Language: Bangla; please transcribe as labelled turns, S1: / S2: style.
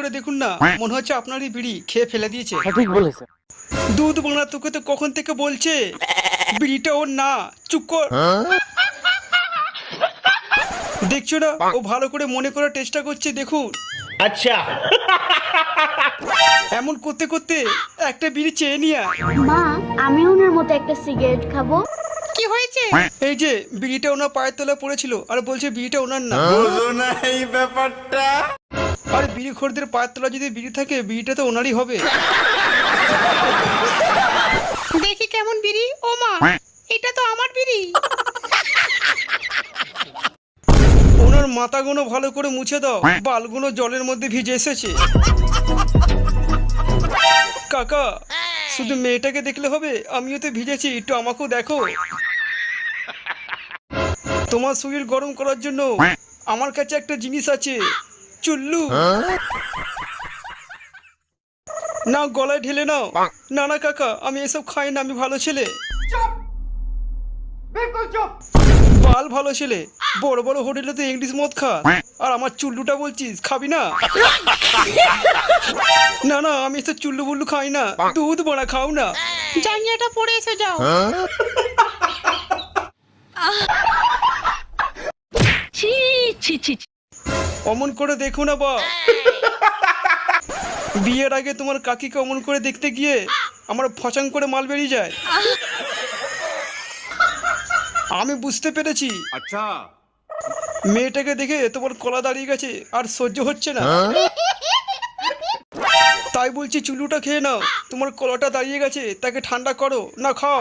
S1: করে দেখুন না, মনে হচ্ছে আপনারই বিড়ি খেয়ে ফেলে দিয়েছে।
S2: ঠিক বলেছে।
S1: দুধ বানা তোকে তো কখন থেকে বলছে বিড়িটা ওর না, চুপ কর। দেখছো না ও ভালো করে মনে করার চেষ্টা করছে, দেখুন।
S3: আচ্ছা,
S1: এমন করতে করতে একটা বিড়ি চেয়ে নিয়ে আয়।
S4: মা, আমি ওনার মতো একটা সিগারেট খাবো।
S5: কি হয়েছে?
S1: এই যে বিড়িটা ওনার পায়ের তলায় পড়েছিল আর বলছে বিড়িটা ওনার না।
S3: বুঝো না এই ব্যাপারটা।
S1: আর বিড়ি খোরদের পায়ের তলায় যদি বিড়ি থাকে, বিড়িটা তো ওনারই হবে।
S5: দেখি কেমন বিড়ি। ও মা, এটা তো আমার বিড়ি।
S1: ওনার মাথাগুলো ভালো করে মুছে দাও, বালগুলো জলের মধ্যে ভিজে এসেছে। কাকা, শুধু মেয়েটাকে দেখলে হবে? আমিও তো ভিজেছি, একটু আমাকেও দেখো। তোমার শরীর গরম করার জন্য আমার কাছে একটা জিনিস আছে, চুল্লু। না, গলায় ঢেলে নাও। না না কাকা, আমি এসব খাই না, আমি ভালো ছেলে। বাল ভালো ছেলে, বড় বড় হোটেলে তো ইংলিশ মদ খা, আর আমার চুল্লুটা বলছিস খাবি না? না না, আমি তো চুল্লু বুল্লু খাই না, দুধ বড়া খাও না।
S5: জাঙ্গিয়াটা পরে এসে যাও।
S4: ছি ছি ছি ছি।
S1: অমন করে দেখো না বা। বিয়ের আগে তোমার কাকিকে অমন করে দেখতে গিয়ে আমার ফচাং করে মাল বেরিয়ে যায়। আমি বুঝতে পেরেছি।
S3: আচ্ছা,
S1: মেয়েটাকে দেখে তোমার কলা দাঁড়িয়ে গেছে, আর সহ্য হচ্ছে না। তাই বলছি চুলুটা খেয়ে নাও, তোমার কলাটা দাঁড়িয়ে গেছে, তাকে ঠান্ডা করো না, খাও।